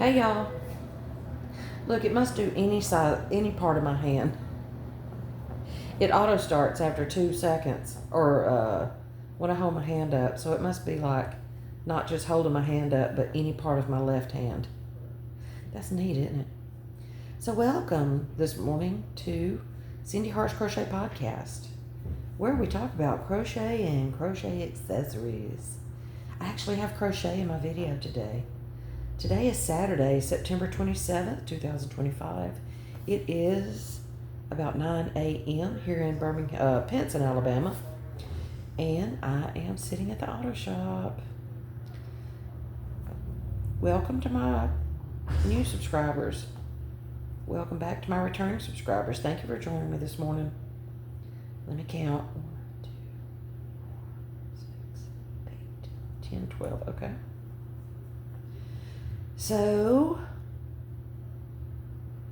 Hey y'all. Look, it must do any side, any part of my hand. It auto starts after 2 seconds, or when I hold my hand up. So it must be like not just holding my hand up, but any part of my left hand. That's neat, isn't it? So welcome this morning to Cindy Hart's Crochet Podcast, where we talk about crochet and crochet accessories. I actually have crochet in my video today. Today is Saturday, September 27th, 2025. It is about 9 a.m. here in Birmingham, Pinson, Alabama. And I am sitting at the auto shop. Welcome to my new subscribers. Welcome back to my returning subscribers. Thank you for joining me this morning. Let me count. 1, 2, 4, 6, 8, 10, 12. Okay. So,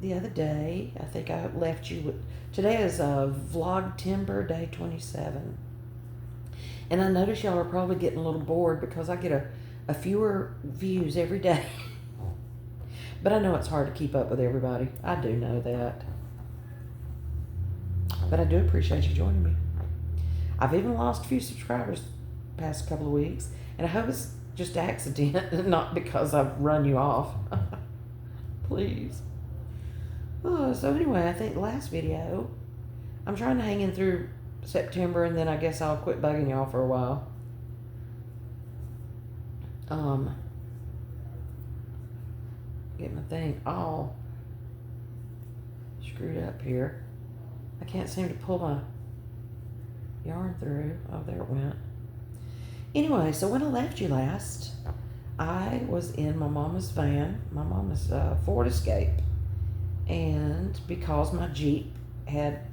the other day, I think I left you with, today is Vlogtember day 27. And I notice y'all are probably getting a little bored because I get a fewer views every day. But I know it's hard to keep up with everybody. I do know that. But I do appreciate you joining me. I've even lost a few subscribers the past couple of weeks. And I hope it's just accident, not because I've run you off. Please. So anyway, I think the last video, I'm trying to hang in through September, and then I guess I'll quit bugging y'all for a while. Get my thing all screwed up here. I can't seem to pull my yarn through. Oh, there it went. Anyway, so when I left you last, I was in my mama's van, my mama's Ford Escape, and because my Jeep had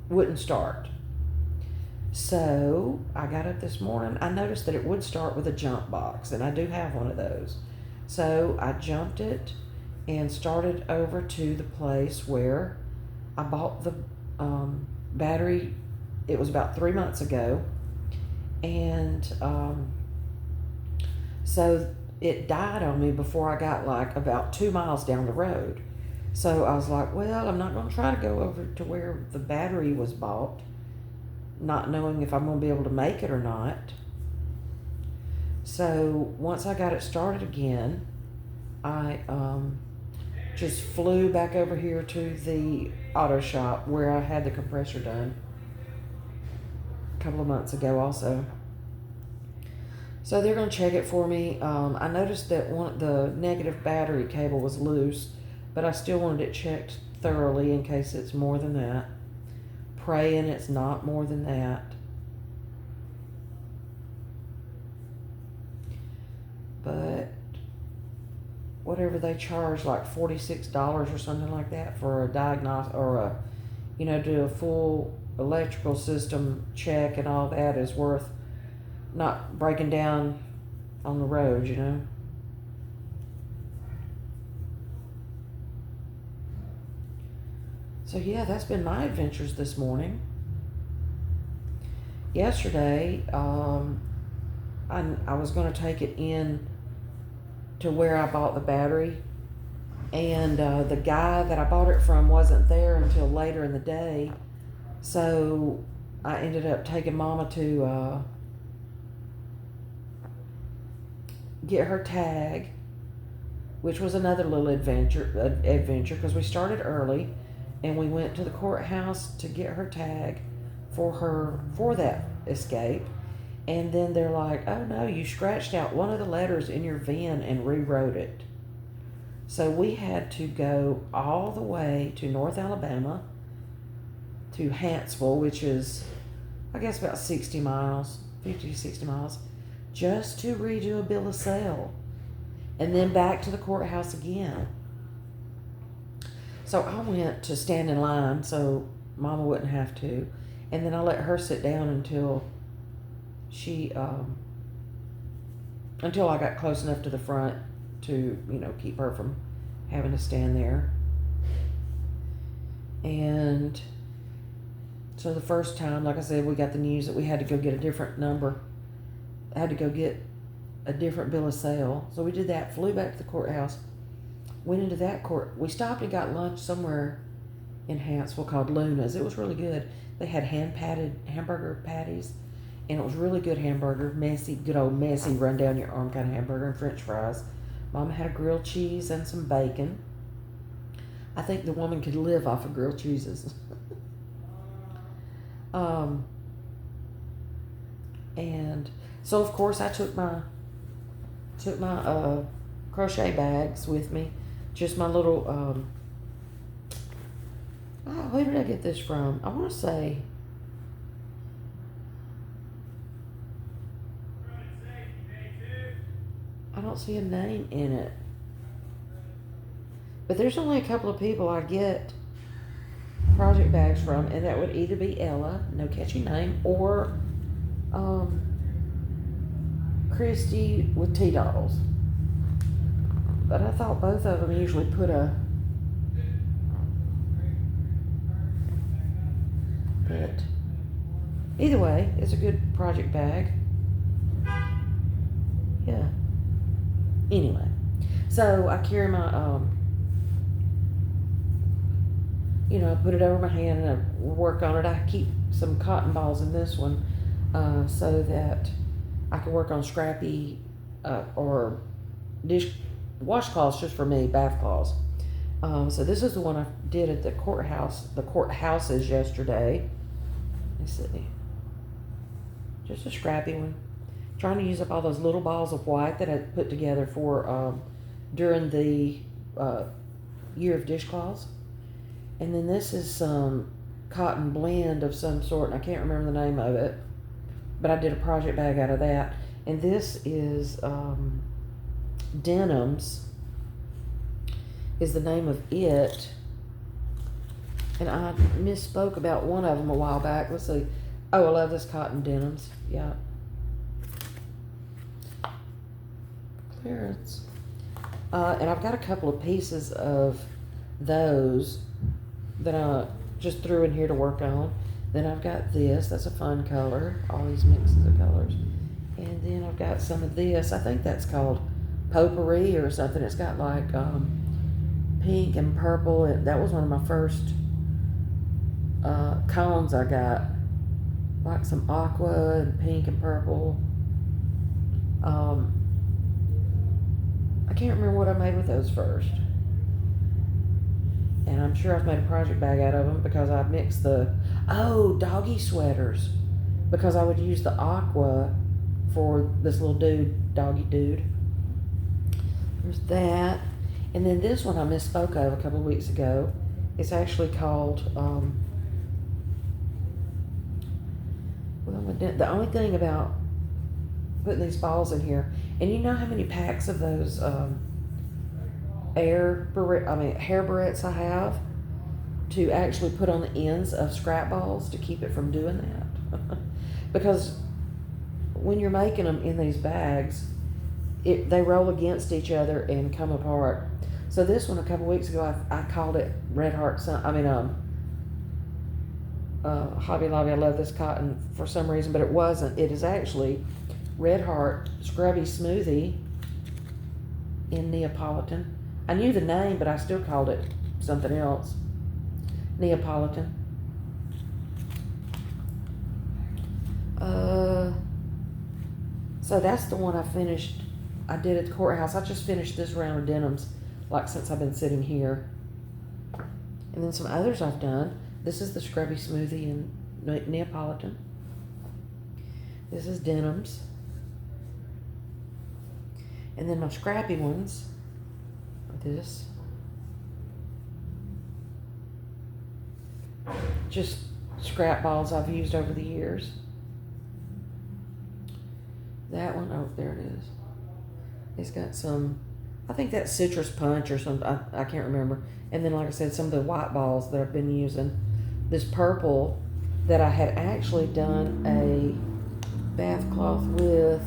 wouldn't start, so I got up this morning. I noticed that it would start with a jump box, and I do have one of those. So I jumped it and started over to the place where I bought the battery. It was about 3 months ago, and so it died on me before I got like about 2 miles down the road. So I was like, well, I'm not going to try to go over to where the battery was bought, not knowing if I'm going to be able to make it or not. So once I got it started again, I just flew back over here to the auto shop where I had the compressor done couple of months ago also. So they're going to check it for me. I noticed that the negative battery cable was loose, but I still wanted it checked thoroughly in case it's more than that. Praying it's not more than that. But whatever they charge, like $46 or something like that for a diagnostic, or do a full electrical system check and all that, is worth not breaking down on the road, So yeah, that's been my adventures this morning. Yesterday, I was going to take it in to where I bought the battery, and the guy that I bought it from wasn't there until later in the day. So I ended up taking Mama to get her tag, which was another little adventure because we started early and we went to the courthouse to get her tag for that escape. And then they're like, oh no, you scratched out one of the letters in your VIN and rewrote it. So we had to go all the way to North Alabama, to Huntsville, which is, I guess, about 60 miles, 50 to 60 miles, just to redo a bill of sale. And then back to the courthouse again. So I went to stand in line so Mama wouldn't have to. And then I let her sit down until until I got close enough to the front to, keep her from having to stand there. And so the first time, like I said, we got the news that we had to go get a different number. I had to go get a different bill of sale. So we did that, flew back to the courthouse, went into that court. We stopped and got lunch somewhere in Hanceville called Luna's. It was really good. They had hand-patted hamburger patties, and it was really good hamburger, messy, good old messy, run down your arm kind of hamburger, and french fries. Mama had a grilled cheese and some bacon. I think the woman could live off of grilled cheeses. And so of course I took my crochet bags with me. Just my little who did I get this from? I want to say I don't see a name in it. But there's only a couple of people I get project bags from, and that would either be Ella, no catchy name, or Christy with T-Dolls. But I thought both of them usually put a... But either way, it's a good project bag. Yeah. Anyway, so I carry my, I put it over my hand and I work on it. I keep some cotton balls in this one so that I can work on scrappy or washcloths just for me, bath cloths. So this is the one I did at the courthouses yesterday. Let me see. Just a scrappy one. Trying to use up all those little balls of white that I put together for during the year of dishcloths. And then this is some cotton blend of some sort, and I can't remember the name of it, but I did a project bag out of that. And this is Denims is the name of it. And I misspoke about one of them a while back. Let's see. Oh, I love this cotton denims. Yeah. Clearance. And I've got a couple of pieces of those that I just threw in here to work on. Then I've got this. That's a fun color. All these mixes of colors. And then I've got some of this. I think that's called potpourri or something. It's got like pink and purple. And that was one of my first cones I got. Like some aqua and pink and purple. I can't remember what I made with those first. And I'm sure I've made a project bag out of them because I mixed doggy sweaters. Because I would use the aqua for this little doggy dude. There's that. And then this one I misspoke of a couple of weeks ago. It's actually called, the only thing about putting these balls in here, and you know how many packs of those hair barrettes I have to actually put on the ends of scrap balls to keep it from doing that. Because when you're making them in these bags, they roll against each other and come apart. So this one a couple weeks ago, I called it Hobby Lobby. I love this cotton for some reason, but it wasn't. It is actually Red Heart Scrubby Smoothie in Neapolitan. I knew the name, but I still called it something else. Neapolitan. So that's the one I finished. I did at the courthouse. I just finished this round of denims, like since I've been sitting here. And then some others I've done. This is the Scrubby Smoothie in Neapolitan. This is denims. And then my scrappy ones. This. Just scrap balls I've used over the years. That one, oh, there it is. It's got some, I think that's citrus punch or something. I can't remember. And then, like I said, some of the white balls that I've been using. This purple that I had actually done a bath cloth with,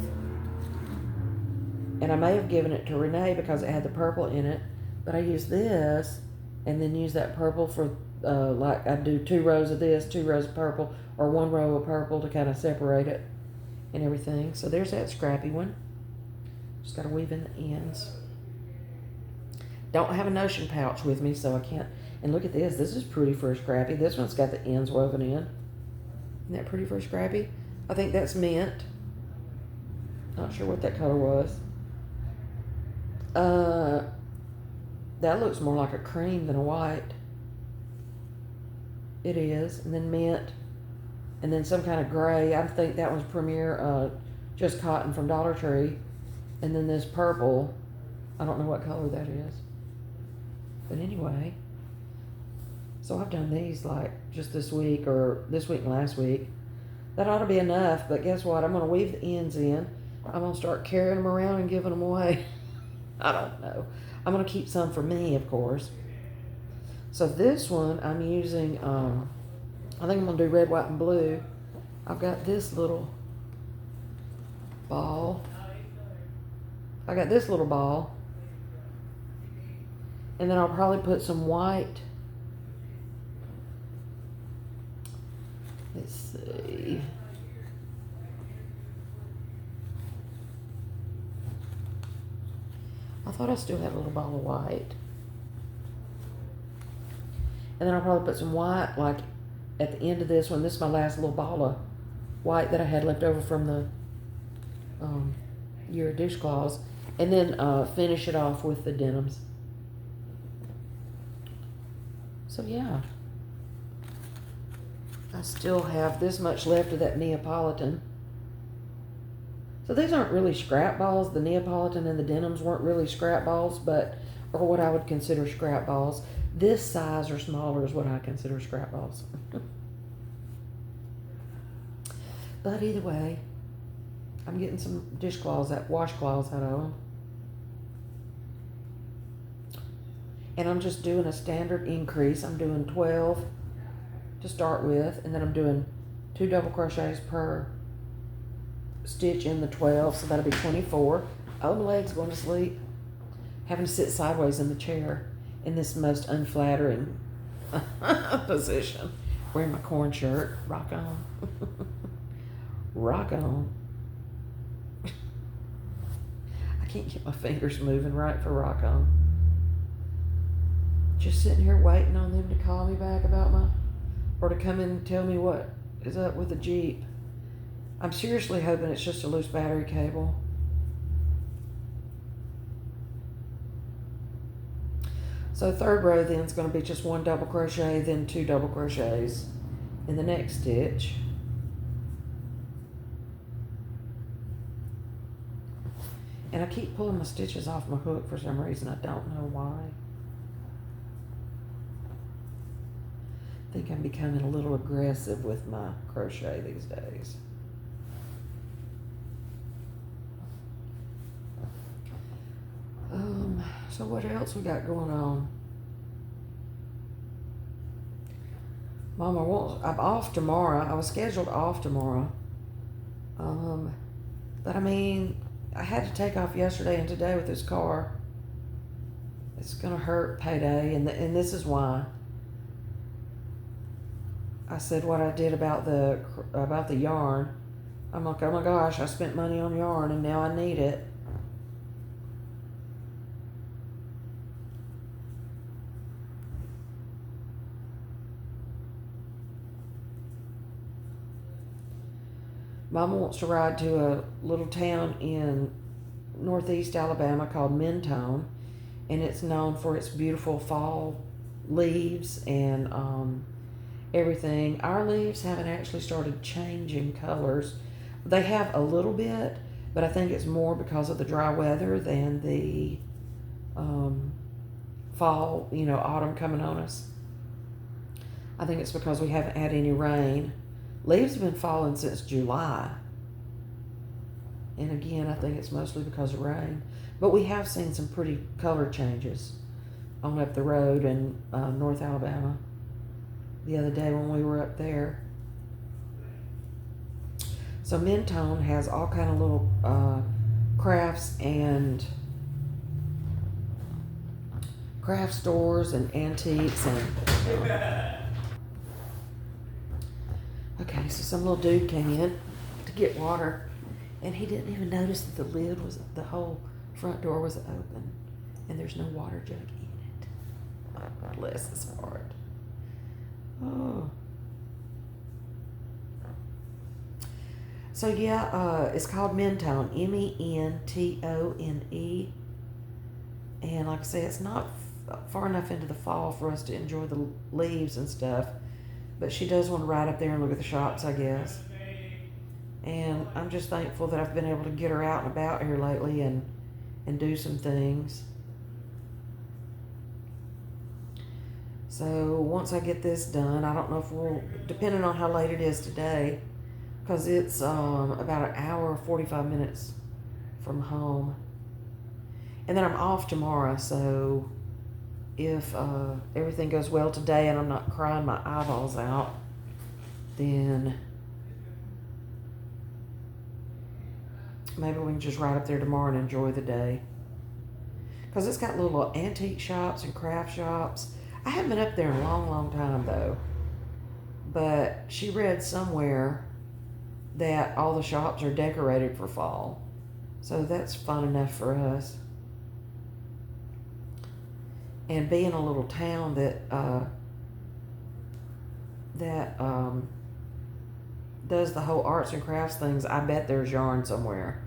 and I may have given it to Renee because it had the purple in it, but I used this and then use that purple for like I do 2 rows of this, 2 rows of purple, or 1 row of purple to kind of separate it and everything. So there's that scrappy one. Just got to weave in the ends. Don't have a notion pouch with me, so I can't. And look at this. This is pretty for a scrappy. This one's got the ends woven in. Isn't that pretty for a scrappy? I think that's mint. Not sure what that color was. That looks more like a cream than a white. It is. And then mint. And then some kind of gray. I think that one's Premier Just Cotton from Dollar Tree. And then this purple. I don't know what color that is. But anyway. So I've done these like just this week or this week and last week. That ought to be enough. But guess what? I'm going to weave the ends in. I'm going to start carrying them around and giving them away. I don't know. I'm going to keep some for me, of course. So this one I'm using, I think I'm going to do red, white, and blue. I've got this little ball. I got this little ball. And then I'll probably put some white. Let's see. I thought I still had a little ball of white. And then I'll probably put some white, like, at the end of this one. This is my last little ball of white that I had left over from the year of dishcloths. And then finish it off with the denims. So, yeah. I still have this much left of that Neapolitan. So these aren't really scrap balls. The Neapolitan and the denims weren't really scrap balls, or what I would consider scrap balls. This size or smaller is what I consider scrap balls. But either way, I'm getting some washcloths out of them. And I'm just doing a standard increase. I'm doing 12 to start with, and then I'm doing 2 double crochets per stitch in the 12, so that'll be 24. Oh, my leg's going to sleep. Having to sit sideways in the chair in this most unflattering position. Wearing my corn shirt. Rock on. Rock on. I can't get my fingers moving right for rock on. Just sitting here waiting on them to call me back about or to come in and tell me what is up with the Jeep. I'm seriously hoping it's just a loose battery cable. So third row then is going to be just 1 double crochet, then 2 double crochets in the next stitch. And I keep pulling my stitches off my hook for some reason. I don't know why. I think I'm becoming a little aggressive with my crochet these days. So what else we got going on? Mama, I'm off tomorrow. I was scheduled off tomorrow. But I mean, I had to take off yesterday and today with this car. It's gonna hurt payday, and this is why. I said what I did about the yarn. I'm like, oh my gosh, I spent money on yarn and now I need it. Mama wants to ride to a little town in northeast Alabama called Mentone, and it's known for its beautiful fall leaves and everything. Our leaves haven't actually started changing colors. They have a little bit, but I think it's more because of the dry weather than the fall, autumn coming on us. I think it's because we haven't had any rain. Leaves have been falling since July. And again, I think it's mostly because of rain. But we have seen some pretty color changes on up the road in North Alabama the other day when we were up there. So Mentone has all kind of little crafts and craft stores and antiques and okay, so some little dude came in to get water, and he didn't even notice that the lid was, the whole front door was open, and there's no water jug in it. Oh, bless his heart. Oh. So yeah, it's called Mentone, Mentone. And like I say, it's not far enough into the fall for us to enjoy the leaves and stuff. But she does want to ride up there and look at the shops, I guess. And I'm just thankful that I've been able to get her out and about here lately and do some things. So once I get this done, I don't know if we'll, depending on how late it is today, because it's about an hour, 45 minutes from home. And then I'm off tomorrow, so if everything goes well today and I'm not crying my eyeballs out, then maybe we can just ride up there tomorrow and enjoy the day. Because it's got little antique shops and craft shops. I haven't been up there in a long, long time, though. But she read somewhere that all the shops are decorated for fall. So that's fun enough for us. And being a little town that does the whole arts and crafts things, I bet there's yarn somewhere.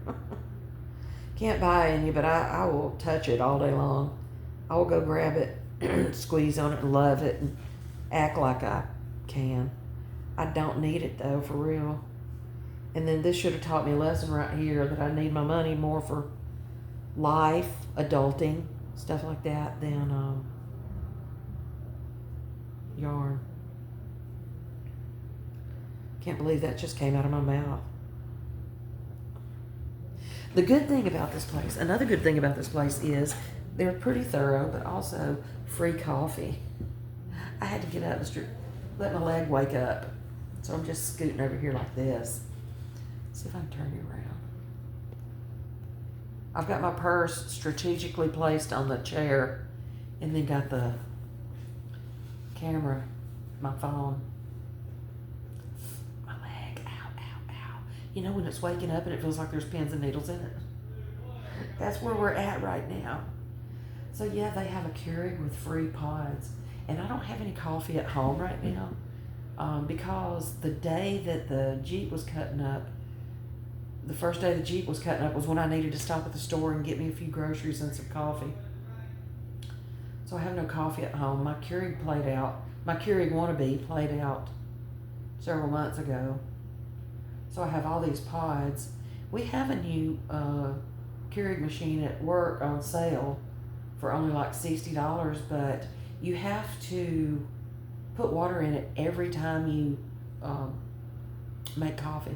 Can't buy any, but I will touch it all day long. I will go grab it, squeeze on it, and love it, and act like I can. I don't need it, though, for real. And then this should have taught me a lesson right here, that I need my money more for life, adulting, stuff like that, than yarn. Can't believe that just came out of my mouth. The good thing about this place, another good thing about this place is they're pretty thorough, but also free coffee. I had to get up and let my leg wake up. So I'm just scooting over here like this. See if I can turn you around. I've got my purse strategically placed on the chair and then got the camera, my phone. My leg, ow, ow, ow. You know when it's waking up and it feels like there's pins and needles in it? That's where we're at right now. So yeah, they have a Keurig with free pods. And I don't have any coffee at home right now because the day that the Jeep was cutting up, the first day the Jeep was cutting up was when I needed to stop at the store and get me a few groceries and some coffee. So I have no coffee at home. My Keurig wannabe played out several months ago. So I have all these pods. We have a new Keurig machine at work on sale for only like $60, but you have to put water in it every time you make coffee.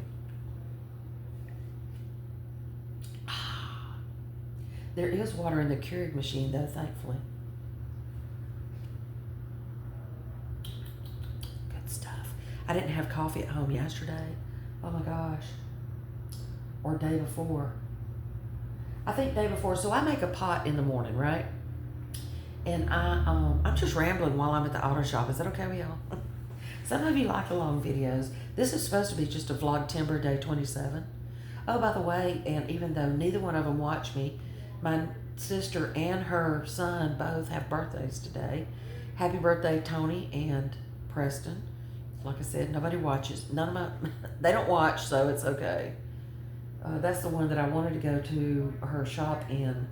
There is water in the Keurig machine, though, thankfully. Good stuff. I didn't have coffee at home yesterday. Oh my gosh. Or day before. I think day before. So I make a pot in the morning, right? And I'm just rambling while I'm at the auto shop. Is that okay with y'all? Some of you like the long videos. This is supposed to be just a Vlogtember day 27. Oh, by the way, and even though neither one of them watch me, my sister and her son both have birthdays today. Happy birthday, Tony and Preston. Like I said, nobody watches. They don't watch, so it's okay. That's the one that I wanted to go to her shop in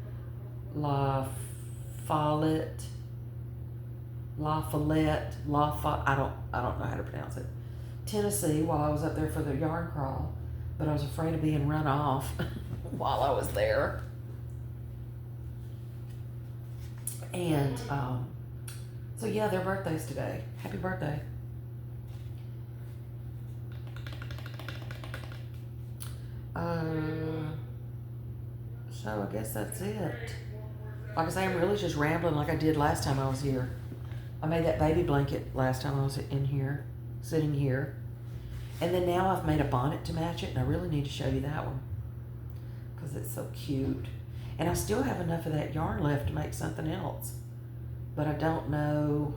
La Follette, I don't know how to pronounce it, Tennessee, while I was up there for the yarn crawl, but I was afraid of being run off while I was there. And so yeah, their birthday's today. Happy birthday. So I guess that's it. Like I say, I'm really just rambling like I did last time I was here. I made that baby blanket last time I was in here, sitting here. And then now I've made a bonnet to match it, and I really need to show you that one because it's so cute. And I still have enough of that yarn left to make something else, but I don't know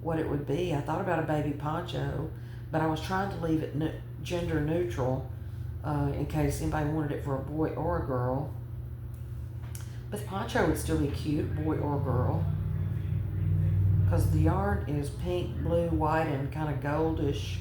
what it would be. I thought about a baby poncho, but I was trying to leave it gender neutral in case anybody wanted it for a boy or a girl. But the poncho would still be cute, boy or girl. Because the yarn is pink, blue, white, and kind of goldish.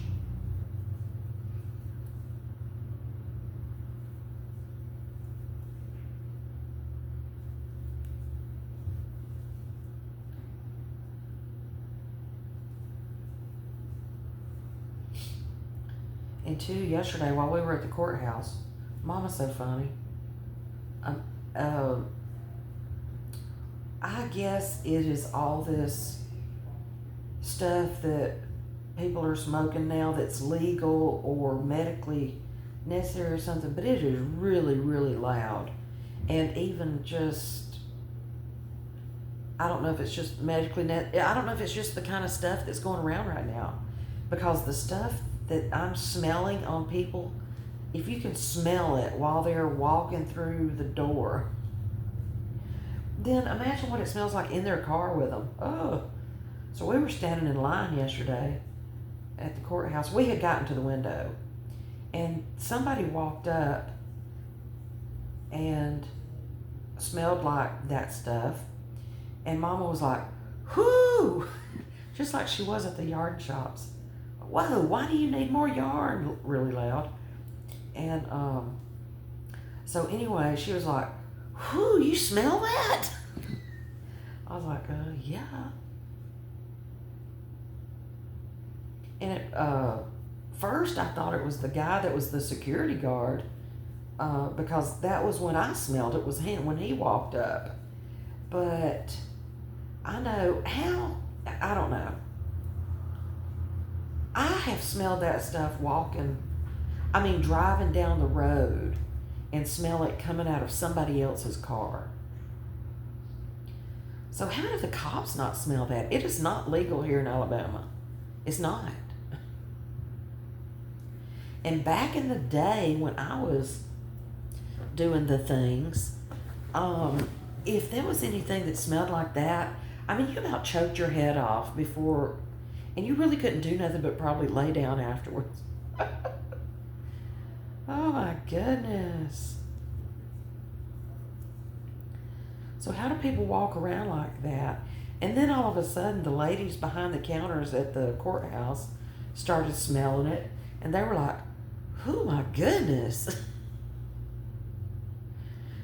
And too, yesterday while we were at the courthouse, Mama's so funny. Um, I guess it is all this stuff that people are smoking now that's legal or medically necessary or something, but it is really, really loud. And even just, I don't know if it's just medically, I don't know if it's just the kind of stuff that's going around right now. Because the stuff that I'm smelling on people, if you can smell it while they're walking through the door, then imagine what it smells like in their car with them. Oh. So we were standing in line yesterday at the courthouse. We had gotten to the window, and somebody walked up and smelled like that stuff, and Mama was like, whoo, just like she was at the yarn shops. Whoa, why do you need more yarn? Really loud. And so anyway, she was like, whoo, you smell that? I was like, yeah. And at first I thought it was the guy that was the security guard, because that was when I smelled it, was him when he walked up. But I know how, I don't know. I have smelled that stuff driving down the road and smell it coming out of somebody else's car. So how do the cops not smell that? It is not legal here in Alabama. It's not. And back in the day when I was doing the things, if there was anything that smelled like that, you about choked your head off before, and you really couldn't do nothing but probably lay down afterwards. Oh my goodness. So how do people walk around like that? And then all of a sudden, the ladies behind the counters at the courthouse started smelling it, and they were like, oh my goodness.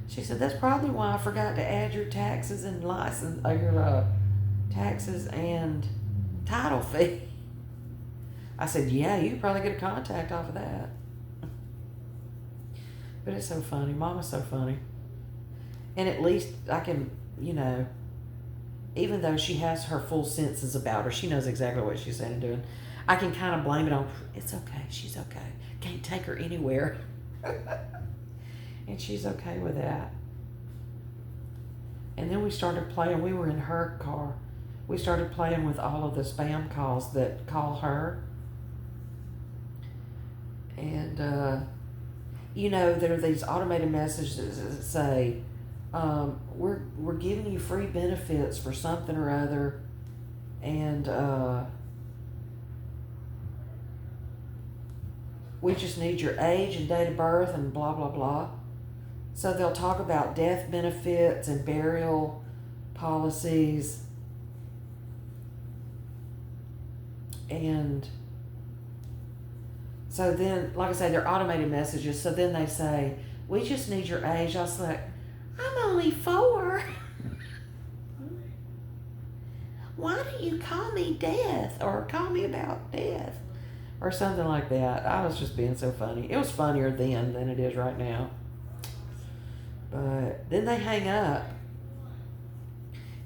She said, that's probably why I forgot to add your taxes and license, or your taxes and title fee. I said, yeah, you could probably get a contact off of that. But it's so funny. Mama's so funny. And at least I can, even though she has her full senses about her, she knows exactly what she's saying and doing. I can kind of blame it on, it's okay, she's okay. Can't take her anywhere. And she's okay with that. And then we started playing, we were in her car. We started playing with all of the spam calls that call her. And, there are these automated messages that say, we're giving you free benefits for something or other, and we just need your age and date of birth and blah blah blah. So they'll talk about death benefits and burial policies, and so then, like I say, they're automated messages. So then they say, we just need your age. I was like, I'm only 4. Why do you call me death, or call me about death, or something like that? I was just being so funny. It was funnier then than it is right now. But then they hang up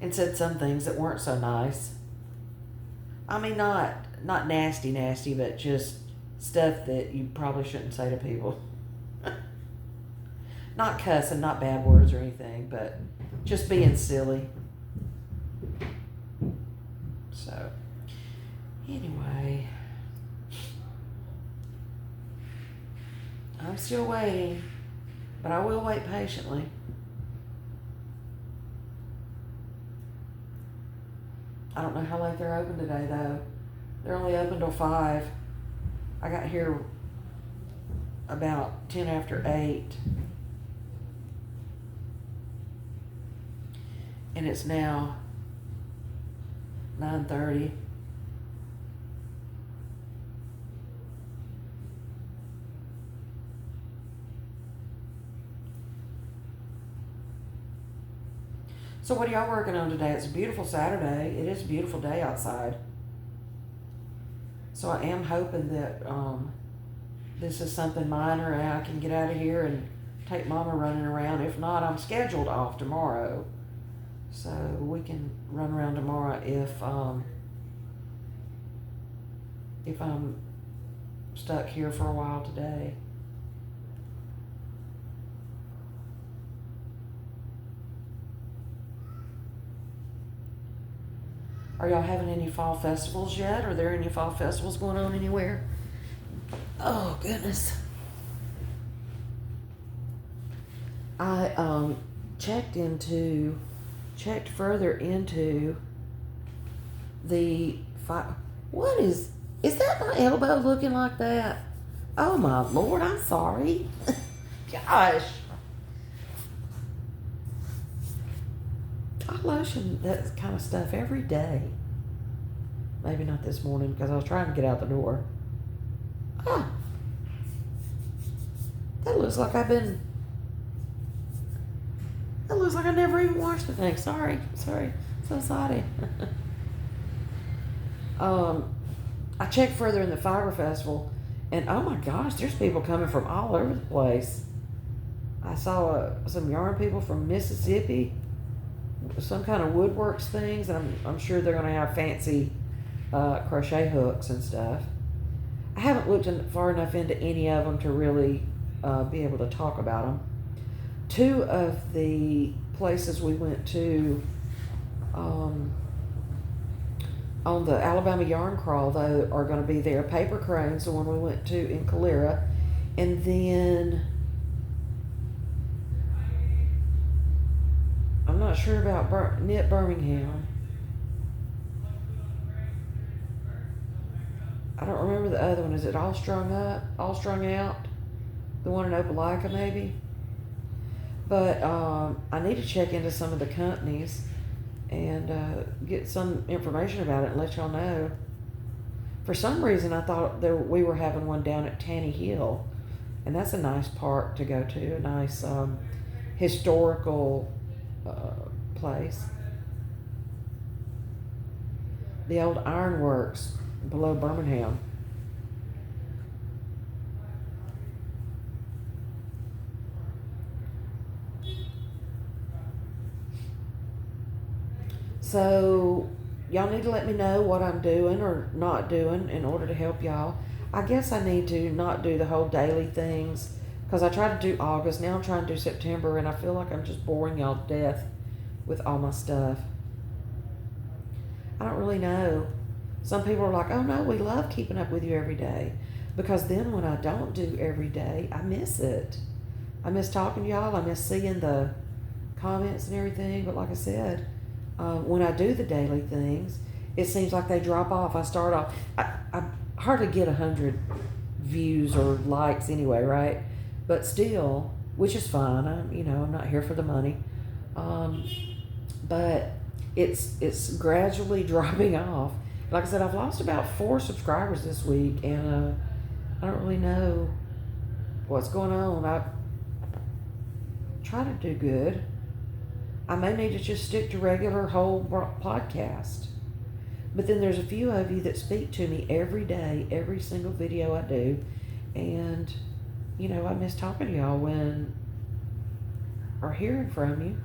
and said some things that weren't so nice. Not nasty, but just stuff that you probably shouldn't say to people. Not cussing, not bad words or anything, but just being silly. So, anyway, I'm still waiting, but I will wait patiently. I don't know how late they're open today, though. They're only open till 5. I got here about 10 after 8. And it's now 9:30. So what are y'all working on today? It's a beautiful Saturday. It is a beautiful day outside. So I am hoping that this is something minor and I can get out of here and take Mama running around. If not, I'm scheduled off tomorrow. So we can run around tomorrow if I'm stuck here for a while today. Are y'all having any fall festivals yet? Are there any fall festivals going on anywhere? Oh, goodness. I checked further into the what is that my elbow looking like that? Oh my Lord, I'm sorry. Gosh. I lotion that kind of stuff every day. Maybe not this morning because I was trying to get out the door. Ah, that looks like I never even washed the thing. Sorry, so sorry. I checked further in the Fiber Festival, and oh my gosh, there's people coming from all over the place. I saw some yarn people from Mississippi, some kind of woodworks things, and I'm sure they're going to have fancy crochet hooks and stuff. I haven't looked far enough into any of them to really be able to talk about them. Two of the places we went to on the Alabama Yarn Crawl, though, are going to be there. Paper Crane's the one we went to in Calera, and then I'm not sure about Knit Birmingham. I don't remember the other one. Is it All Strung Out? The one in Opelika, maybe? But I need to check into some of the companies and get some information about it and let y'all know. For some reason, I thought we were having one down at Tanny Hill, and that's a nice park to go to, a nice historical place. The old ironworks below Birmingham. So y'all need to let me know what I'm doing or not doing in order to help y'all. I guess I need to not do the whole daily things because I tried to do August. Now I'm trying to do September, and I feel like I'm just boring y'all to death with all my stuff. I don't really know. Some people are like, oh no, we love keeping up with you every day. Because then when I don't do every day, I miss it. I miss talking to y'all. I miss seeing the comments and everything. But like I said, when I do the daily things, it seems like they drop off. I start off, I hardly get 100 views or likes anyway, right? But still, which is fine. I'm not here for the money. But it's gradually dropping off. Like I said, I've lost about 4 subscribers this week, and I don't really know what's going on. I try to do good. I may need to just stick to regular whole podcast. But then there's a few of you that speak to me every day, every single video I do. And, I miss talking to y'all or hearing from you.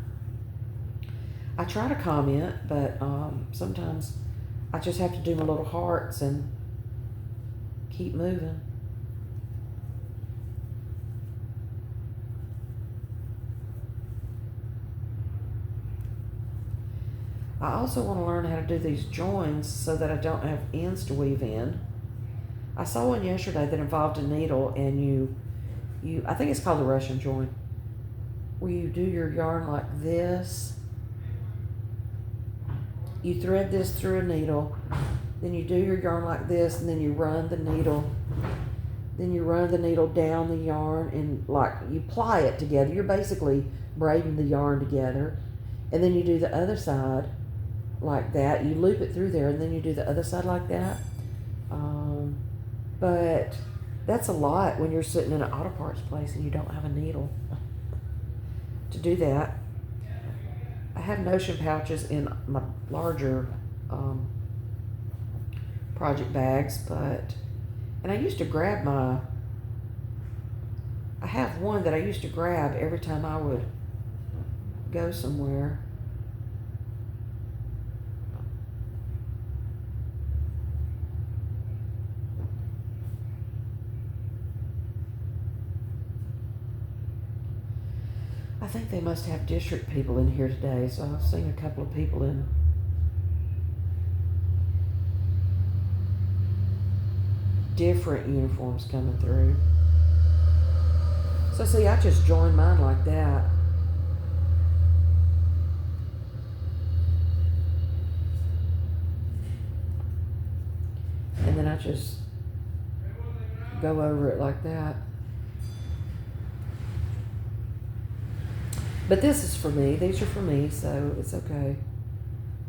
I try to comment, but sometimes I just have to do my little hearts and keep moving. I also want to learn how to do these joins so that I don't have ends to weave in. I saw one yesterday that involved a needle, and you I think it's called the Russian join, where you do your yarn like this. You thread this through a needle, then you do your yarn like this, and then you run the needle. Then you run the needle down the yarn and like you ply it together. You're basically braiding the yarn together. and then you do the other side like that. You loop it through there, and then you do the other side like that. But that's a lot when you're sitting in an auto parts place and you don't have a needle to do that. I have notion pouches in my larger project bags, and I used to grab I have one that I used to grab every time I would go somewhere. I think they must have district people in here today, so I've seen a couple of people in different uniforms coming through. So see, I just joined mine like that. And then I just go over it like that. But this is for me. These are for me, so it's okay.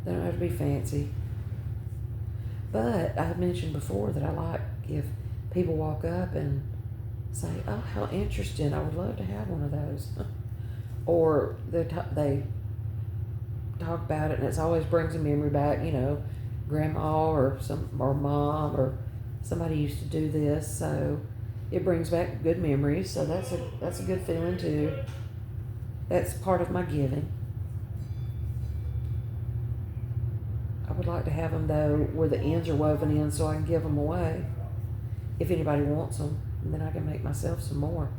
They don't have to be fancy. But I mentioned before that I like if people walk up and say, "Oh, how interesting! I would love to have one of those," or they talk about it, and it always brings a memory back. Grandma or mom or somebody used to do this, so it brings back good memories. So that's a good feeling too. That's part of my giving. I would like to have them though where the ends are woven in, so I can give them away if anybody wants them, and then I can make myself some more.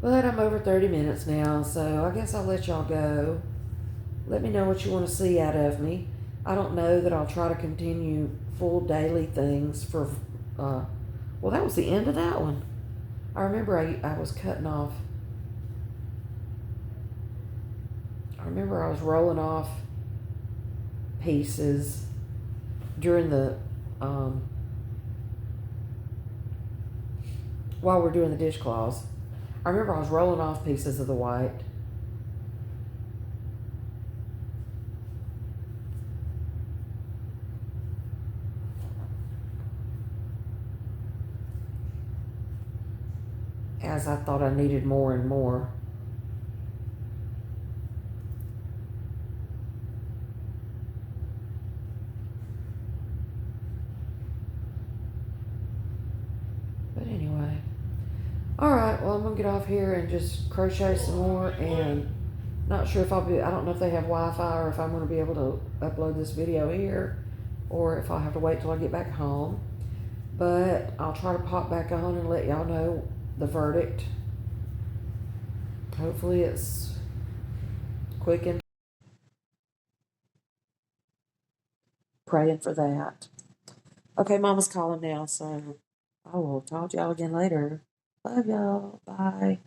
But I'm over 30 minutes now, so I guess I'll let y'all go. Let me know what you want to see out of me. I don't know that I'll try to continue full daily things for, well, that was the end of that one. I remember I was cutting off. I remember I was rolling off pieces during the, while we're doing the dishcloths. I remember I was rolling off pieces of the white. As I thought I needed more and more. But anyway. Alright, well, I'm going to get off here and just crochet some more, and not sure if I don't know if they have Wi-Fi or if I'm going to be able to upload this video here, or if I'll have to wait till I get back home. But I'll try to pop back on and let y'all know the verdict. Hopefully it's quick, and praying for that. Okay, Mama's calling now, so I will talk to y'all again later. Love y'all. Bye.